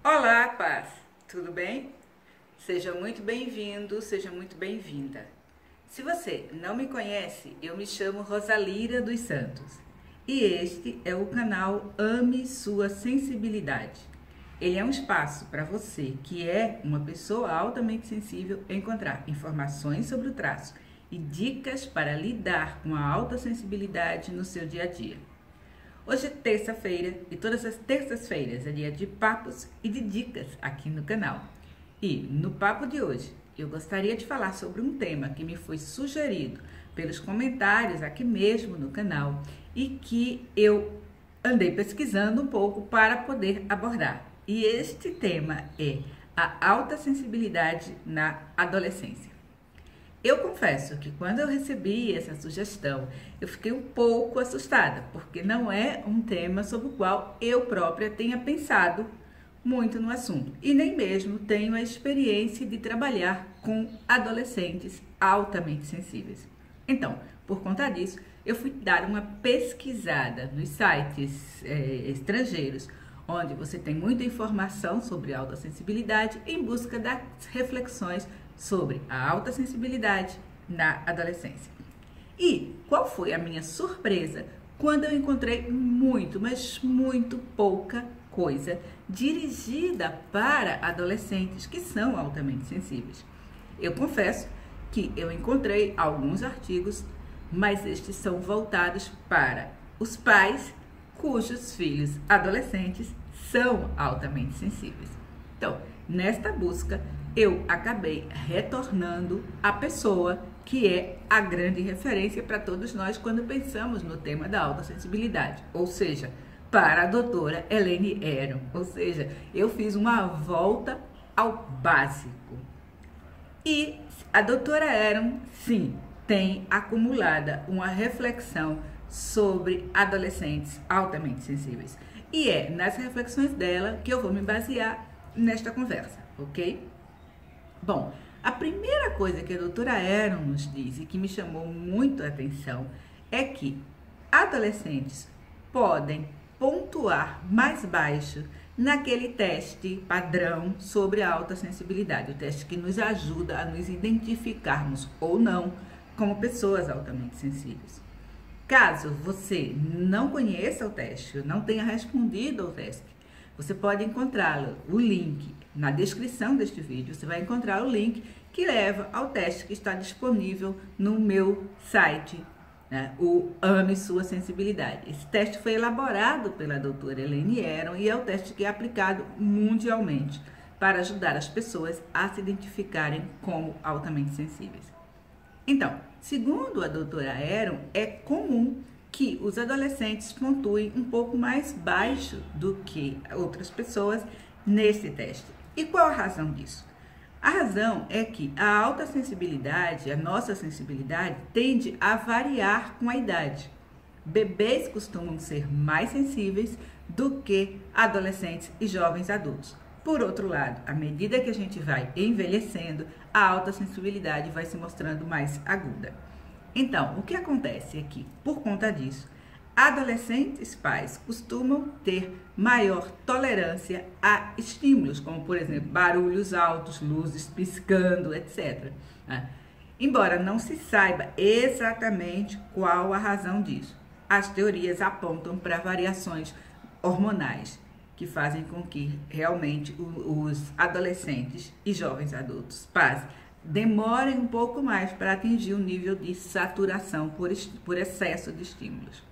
Olá, paz! Tudo bem? Seja muito bem-vindo, seja muito bem-vinda. Se você não me conhece, eu me chamo Rosalira dos Santos e este é o canal Ame Sua Sensibilidade. Ele é um espaço para você que é uma pessoa altamente sensível encontrar informações sobre o traço e dicas para lidar com a alta sensibilidade no seu dia a dia. Hoje é terça-feira e todas as terças-feiras é dia de papos e de dicas aqui no canal. E no papo de hoje eu gostaria de falar sobre um tema que me foi sugerido pelos comentários aqui mesmo no canal e que eu andei pesquisando um pouco para poder abordar. E este tema é a alta sensibilidade na adolescência. Eu confesso que quando eu recebi essa sugestão, eu fiquei um pouco assustada, porque não é um tema sobre o qual eu própria tenha pensado muito no assunto e nem mesmo tenho a experiência de trabalhar com adolescentes altamente sensíveis. Então, por conta disso, eu fui dar uma pesquisada nos sites estrangeiros, onde você tem muita informação sobre alta sensibilidade em busca das reflexões sobre a alta sensibilidade na adolescência. E qual foi a minha surpresa quando eu encontrei muito, mas muito pouca coisa dirigida para adolescentes que são altamente sensíveis. Eu confesso que eu encontrei alguns artigos, mas estes são voltados para os pais cujos filhos adolescentes são altamente sensíveis. Então, nesta busca, eu acabei retornando à pessoa que é a grande referência para todos nós quando pensamos no tema da alta sensibilidade, ou seja, para a doutora Elaine Aron. Ou seja, eu fiz uma volta ao básico. E a doutora Aron, sim, tem acumulada uma reflexão sobre adolescentes altamente sensíveis. E é nas reflexões dela que eu vou me basear nesta conversa, ok? Bom, a primeira coisa que a doutora Aron nos diz e que me chamou muito a atenção é que adolescentes podem pontuar mais baixo naquele teste padrão sobre a alta sensibilidade, o teste que nos ajuda a nos identificarmos ou não como pessoas altamente sensíveis. Caso você não conheça o teste, não tenha respondido ao teste, você pode encontrá-lo, o link na descrição deste vídeo, você vai encontrar o link que leva ao teste que está disponível no meu site, né, o Ame Sua Sensibilidade. Esse teste foi elaborado pela doutora Elaine Aron e é o teste que é aplicado mundialmente para ajudar as pessoas a se identificarem como altamente sensíveis. Então, segundo a doutora Aron, é comum que os adolescentes pontuem um pouco mais baixo do que outras pessoas nesse teste. E qual a razão disso? A razão é que a alta sensibilidade, a nossa sensibilidade, tende a variar com a idade. Bebês costumam ser mais sensíveis do que adolescentes e jovens adultos. Por outro lado, à medida que a gente vai envelhecendo, a alta sensibilidade vai se mostrando mais aguda. Então, o que acontece é que, por conta disso, adolescentes pais costumam ter maior tolerância a estímulos, como, por exemplo, barulhos altos, luzes piscando, etc. Embora não se saiba exatamente qual a razão disso, as teorias apontam para variações hormonais que fazem com que realmente os adolescentes e jovens adultos, pais, demorem um pouco mais para atingir o nível de saturação por excesso de estímulos.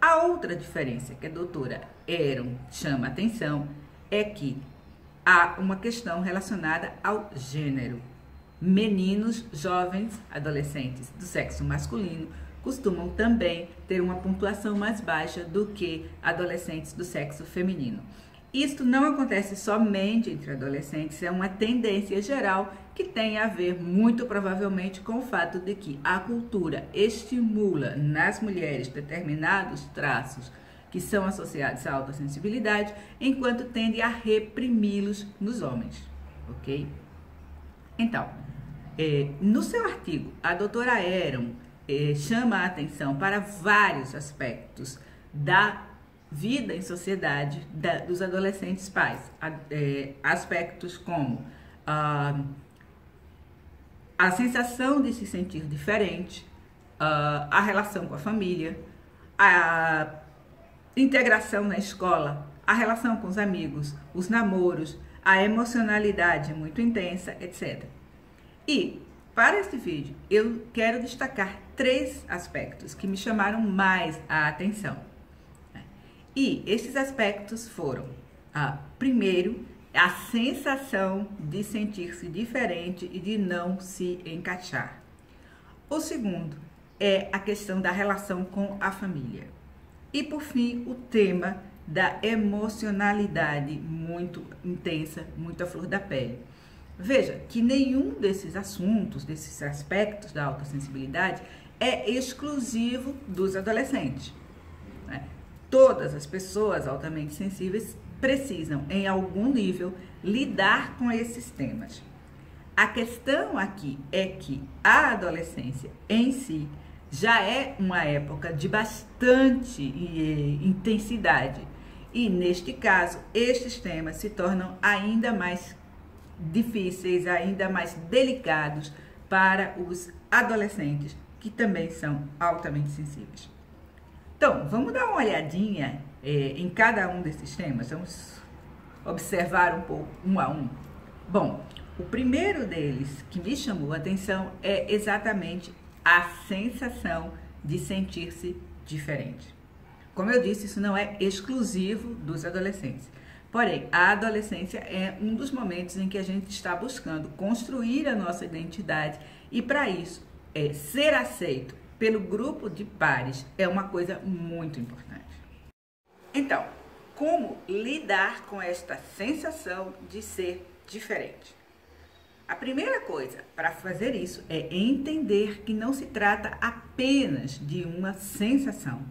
A outra diferença que a doutora Aron chama a atenção é que há uma questão relacionada ao gênero. Meninos, jovens, adolescentes do sexo masculino costumam também ter uma pontuação mais baixa do que adolescentes do sexo feminino. Isto não acontece somente entre adolescentes, é uma tendência geral que tem a ver muito provavelmente com o fato de que a cultura estimula nas mulheres determinados traços que são associados à alta sensibilidade, enquanto tende a reprimi-los nos homens, ok? Então, no seu artigo, a doutora Aron chama a atenção para vários aspectos da vida em sociedade dos adolescentes pais. Aspectos como a sensação de se sentir diferente, a relação com a família, a integração na escola, a relação com os amigos, os namoros, a emocionalidade muito intensa, etc. E para este vídeo eu quero destacar 3 aspectos que me chamaram mais a atenção. E esses aspectos foram, primeiro, a sensação de sentir-se diferente e de não se encaixar. O segundo é a questão da relação com a família. E por fim, o tema da emocionalidade muito intensa, muito à flor da pele. Veja que nenhum desses assuntos, desses aspectos da autossensibilidade é exclusivo dos adolescentes, né? Todas as pessoas altamente sensíveis precisam, em algum nível, lidar com esses temas. A questão aqui é que a adolescência em si já é uma época de bastante intensidade e, neste caso, estes temas se tornam ainda mais difíceis, ainda mais delicados para os adolescentes que também são altamente sensíveis. Então, vamos dar uma olhadinha em cada um desses temas, vamos observar um pouco, um a um. Bom, o primeiro deles que me chamou a atenção é exatamente a sensação de sentir-se diferente. Como eu disse, isso não é exclusivo dos adolescentes. Porém, a adolescência é um dos momentos em que a gente está buscando construir a nossa identidade e, para isso, ser aceito pelo grupo de pares é uma coisa muito importante. Então, como lidar com esta sensação de ser diferente? A primeira coisa para fazer isso é entender que não se trata apenas de uma sensação.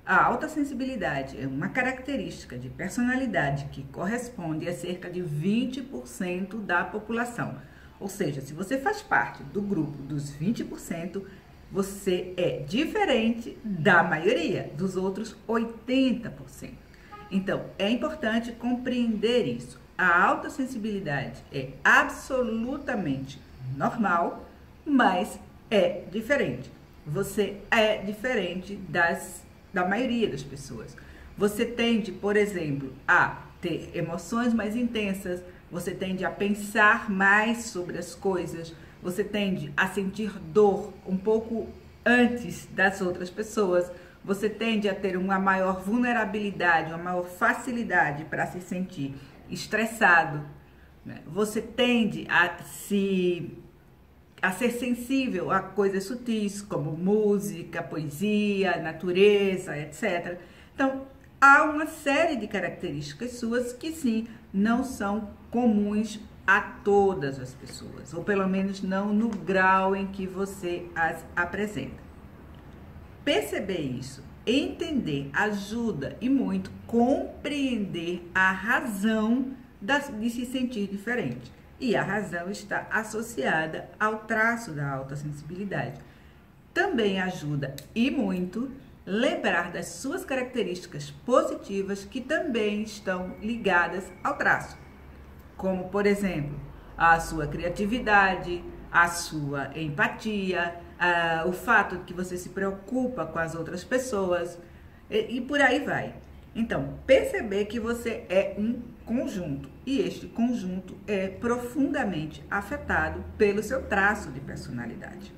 A autossensibilidade é uma característica de personalidade que corresponde a cerca de 20% da população. Ou seja, se você faz parte do grupo dos 20%, você é diferente da maioria, dos outros 80%. Então, é importante compreender isso. A autossensibilidade é absolutamente normal, mas é diferente. Você é diferente da maioria das pessoas. Você tende, por exemplo, a ter emoções mais intensas, você tende a pensar mais sobre as coisas, você tende a sentir dor um pouco antes das outras pessoas, você tende a ter uma maior vulnerabilidade, uma maior facilidade para se sentir estressado, né? Você tende a ser sensível a coisas sutis, como música, poesia, natureza, etc. Então, há uma série de características suas que, sim, não são comuns a todas as pessoas, ou pelo menos não no grau em que você as apresenta. Perceber isso, entender, ajuda e muito compreender a razão de se sentir diferente. E a razão está associada ao traço da autossensibilidade. Também ajuda e muito lembrar das suas características positivas que também estão ligadas ao traço. Como, por exemplo, a sua criatividade, a sua empatia, o fato de que você se preocupa com as outras pessoas e por aí vai. Então, perceber que você é um conjunto e este conjunto é profundamente afetado pelo seu traço de personalidade.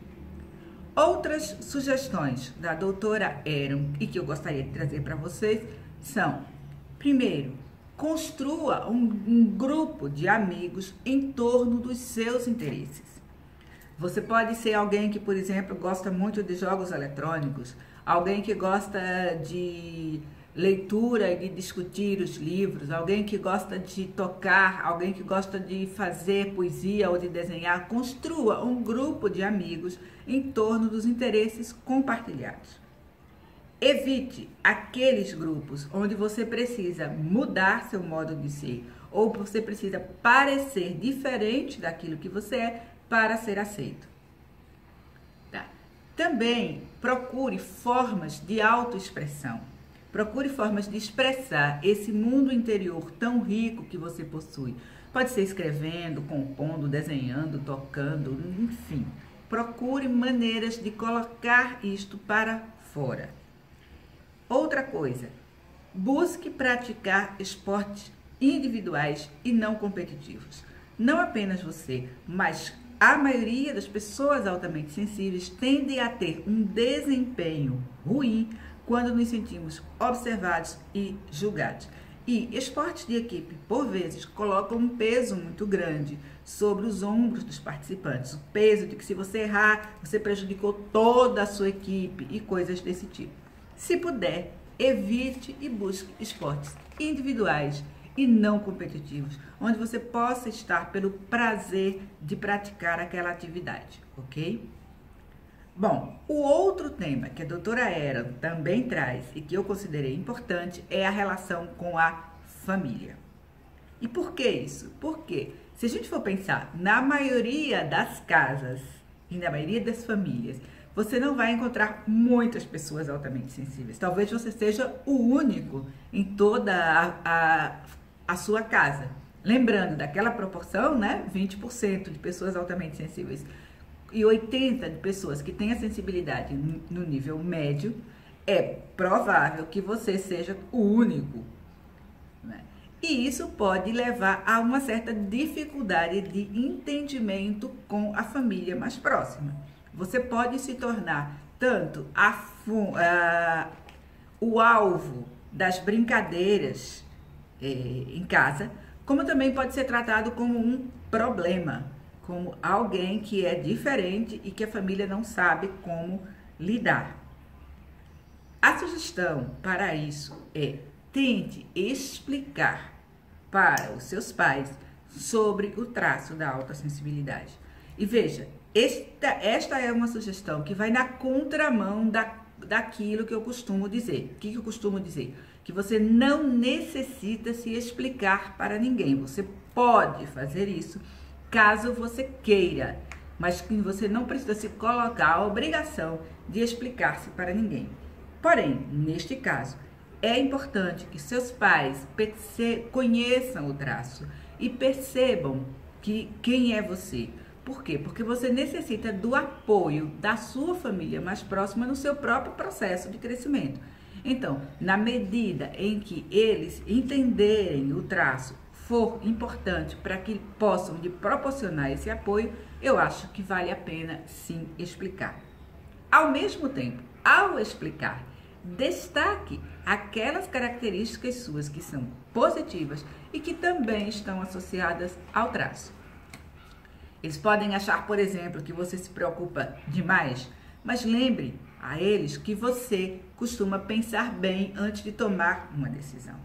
Outras sugestões da doutora Eron e que eu gostaria de trazer para vocês são: primeiro, construa um grupo de amigos em torno dos seus interesses. Você pode ser alguém que, por exemplo, gosta muito de jogos eletrônicos, alguém que gosta de leitura e de discutir os livros, alguém que gosta de tocar, alguém que gosta de fazer poesia ou de desenhar. Construa um grupo de amigos em torno dos interesses compartilhados. Evite aqueles grupos onde você precisa mudar seu modo de ser ou você precisa parecer diferente daquilo que você é para ser aceito. Tá? Também procure formas de autoexpressão. Procure formas de expressar esse mundo interior tão rico que você possui. Pode ser escrevendo, compondo, desenhando, tocando, enfim. Procure maneiras de colocar isto para fora. Outra coisa, busque praticar esportes individuais e não competitivos. Não apenas você, mas a maioria das pessoas altamente sensíveis tende a ter um desempenho ruim quando nos sentimos observados e julgados. E esportes de equipe, por vezes, colocam um peso muito grande sobre os ombros dos participantes. O peso de que se você errar, você prejudicou toda a sua equipe e coisas desse tipo. Se puder, evite e busque esportes individuais e não competitivos, onde você possa estar pelo prazer de praticar aquela atividade, ok? Bom, o outro tema que a doutora Era também traz e que eu considerei importante é a relação com a família. E por que isso? Porque se a gente for pensar, na maioria das casas e na maioria das famílias, você não vai encontrar muitas pessoas altamente sensíveis. Talvez você seja o único em toda a sua casa. Lembrando daquela proporção, né? 20% de pessoas altamente sensíveis e 80% de pessoas que têm a sensibilidade no nível médio, é provável que você seja o único, né? E isso pode levar a uma certa dificuldade de entendimento com a família mais próxima. Você pode se tornar tanto o alvo das brincadeiras em casa, como também pode ser tratado como um problema, como alguém que é diferente e que a família não sabe como lidar. A sugestão para isso é: tente explicar para os seus pais sobre o traço da autossensibilidade. E veja, esta é uma sugestão que vai na contramão daquilo que eu costumo dizer. O que eu costumo dizer? Que você não necessita se explicar para ninguém. Você pode fazer isso caso você queira, mas que você não precisa se colocar a obrigação de explicar-se para ninguém. Porém, neste caso, é importante que seus pais conheçam o traço e percebam quem é você. Por quê? Porque você necessita do apoio da sua família mais próxima no seu próprio processo de crescimento. Então, na medida em que eles entenderem o traço, for importante para que possam lhe proporcionar esse apoio, eu acho que vale a pena sim explicar. Ao mesmo tempo, ao explicar, destaque aquelas características suas que são positivas e que também estão associadas ao traço. Eles podem achar, por exemplo, que você se preocupa demais, mas lembre a eles que você costuma pensar bem antes de tomar uma decisão.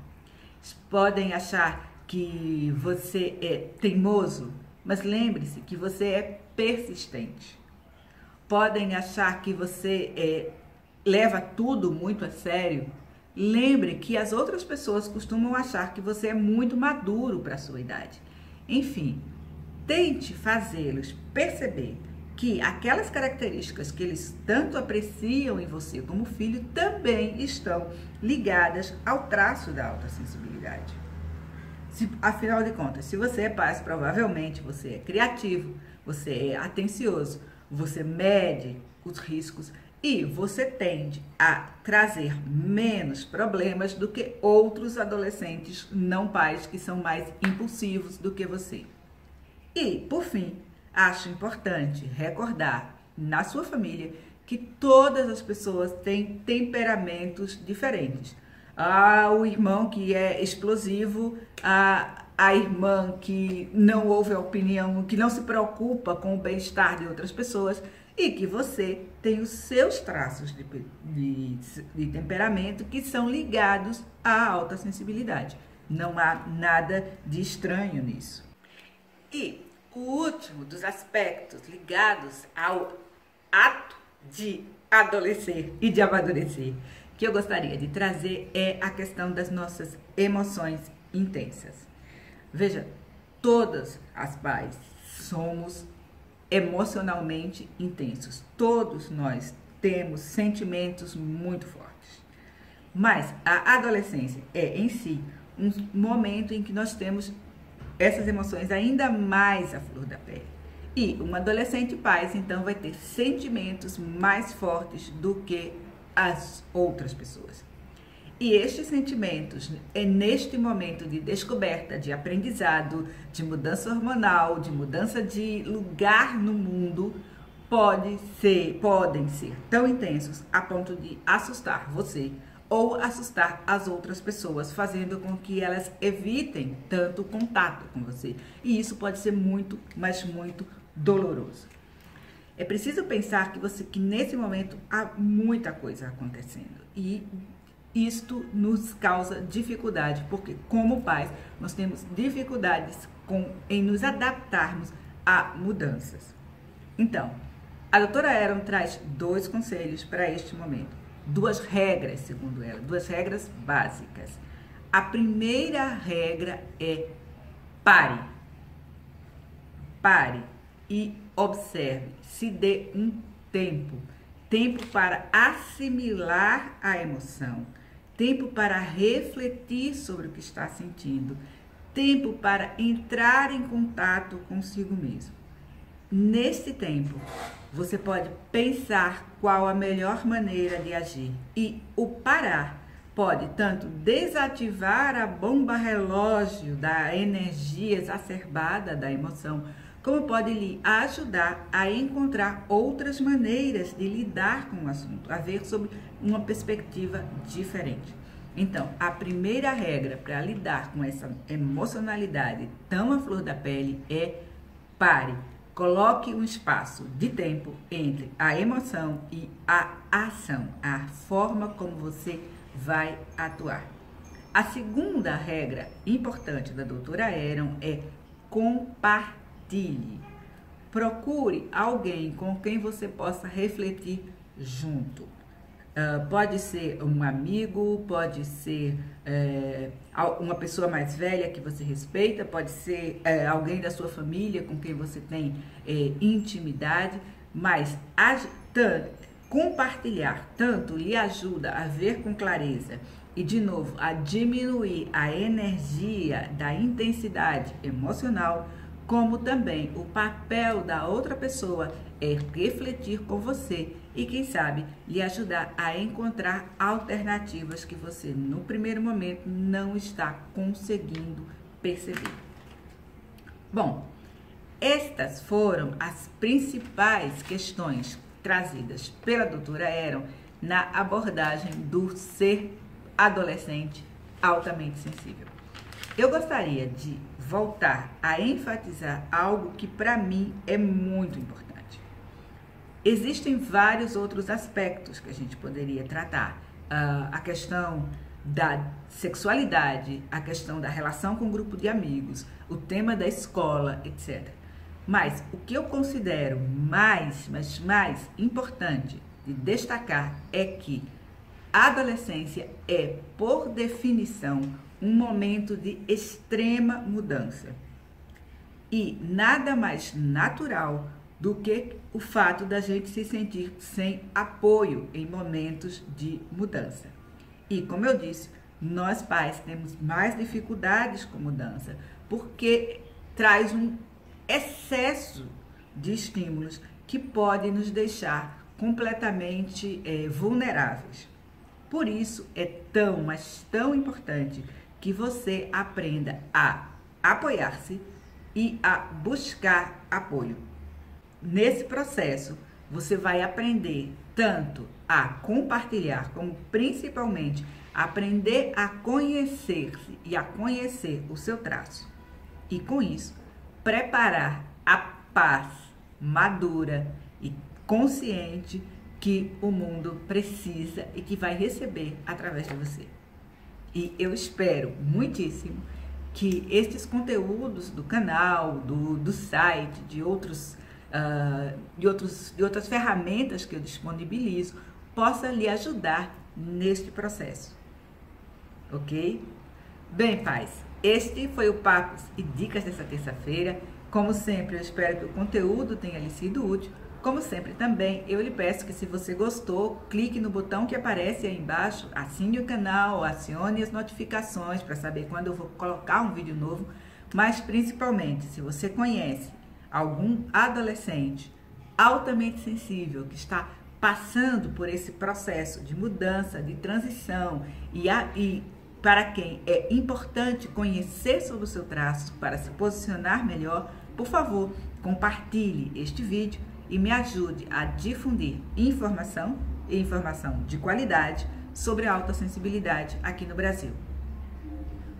Eles podem achar que você é teimoso, mas lembre-se que você é persistente. Podem achar que você leva tudo muito a sério. Lembre que as outras pessoas costumam achar que você é muito maduro para a sua idade. Enfim, tente fazê-los perceber que aquelas características que eles tanto apreciam em você como filho também estão ligadas ao traço da autossensibilidade. Afinal de contas, se você é pai, provavelmente você é criativo, você é atencioso, você mede os riscos e você tende a trazer menos problemas do que outros adolescentes não pais que são mais impulsivos do que você. E, por fim, acho importante recordar na sua família que todas as pessoas têm temperamentos diferentes. O irmão que é explosivo, a irmã que não ouve a opinião, que não se preocupa com o bem-estar de outras pessoas, e que você tem os seus traços de temperamento que são ligados à alta sensibilidade. Não há nada de estranho nisso. E o último dos aspectos ligados ao ato de adolescer e de amadurecer que eu gostaria de trazer é a questão das nossas emoções intensas. Veja, todas as pais somos emocionalmente intensos. Todos nós temos sentimentos muito fortes. Mas a adolescência é, em si, um momento em que nós temos essas emoções ainda mais à flor da pele. E uma adolescente paz, então, vai ter sentimentos mais fortes do que as outras pessoas. E estes sentimentos, é neste momento de descoberta, de aprendizado, de mudança hormonal, de mudança de lugar no mundo, podem ser tão intensos a ponto de assustar você ou assustar as outras pessoas, fazendo com que elas evitem tanto contato com você. E isso pode ser muito, mas muito doloroso. É preciso pensar que nesse momento há muita coisa acontecendo e isto nos causa dificuldade, porque como pais nós temos dificuldades em nos adaptarmos a mudanças. Então, a doutora Eron traz 2 conselhos para este momento, 2 regras, segundo ela, 2 regras básicas. A primeira regra é pare. Pare e observe, se dê um tempo para assimilar a emoção, tempo para refletir sobre o que está sentindo, tempo para entrar em contato consigo mesmo. Nesse tempo, você pode pensar qual a melhor maneira de agir, e o parar pode tanto desativar a bomba relógio da energia exacerbada da emoção, como pode lhe ajudar a encontrar outras maneiras de lidar com o assunto, a ver sob uma perspectiva diferente. Então, a primeira regra para lidar com essa emocionalidade tão à flor da pele é pare. Coloque um espaço de tempo entre a emoção e a ação, a forma como você vai atuar. A segunda regra importante da doutora Eron é compartilhe. Procure alguém com quem você possa refletir junto. Pode ser um amigo, pode ser uma pessoa mais velha que você respeita, pode ser alguém da sua família com quem você tem intimidade, mas compartilhar tanto lhe ajuda a ver com clareza e, de novo, a diminuir a energia da intensidade emocional, como também o papel da outra pessoa é refletir com você e, quem sabe, lhe ajudar a encontrar alternativas que você, no primeiro momento, não está conseguindo perceber. Bom, estas foram as principais questões trazidas pela doutora Eron na abordagem do ser adolescente altamente sensível. Eu gostaria de voltar a enfatizar algo que para mim é muito importante. Existem vários outros aspectos que a gente poderia tratar. A questão da sexualidade, a questão da relação com o grupo de amigos, o tema da escola, etc. Mas o que eu considero mais importante de destacar é que a adolescência é, por definição, um momento de extrema mudança. E nada mais natural do que o fato da gente se sentir sem apoio em momentos de mudança. E, como eu disse, nós pais temos mais dificuldades com mudança, porque traz um excesso de estímulos que pode nos deixar completamente vulneráveis. Por isso é tão, mas tão importante que você aprenda a apoiar-se e a buscar apoio. Nesse processo, você vai aprender tanto a compartilhar, como principalmente aprender a conhecer-se e a conhecer o seu traço. E com isso, preparar a paz madura e consciente que o mundo precisa e que vai receber através de você. E eu espero muitíssimo que estes conteúdos do canal, do site, de outras ferramentas que eu disponibilizo, possa lhe ajudar neste processo. Ok? Bem, pais, este foi o Papos e Dicas dessa terça-feira. Como sempre, eu espero que o conteúdo tenha lhe sido útil. Como sempre também, eu lhe peço que se você gostou, clique no botão que aparece aí embaixo, assine o canal, acione as notificações para saber quando eu vou colocar um vídeo novo, mas principalmente, se você conhece algum adolescente altamente sensível que está passando por esse processo de mudança, de transição e para quem é importante conhecer sobre o seu traço para se posicionar melhor, por favor, compartilhe este vídeo e me ajude a difundir informação e informação de qualidade sobre a autossensibilidade aqui no Brasil.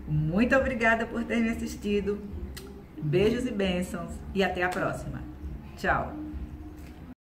Muito obrigada por ter me assistido. Beijos e bênçãos e até a próxima. Tchau!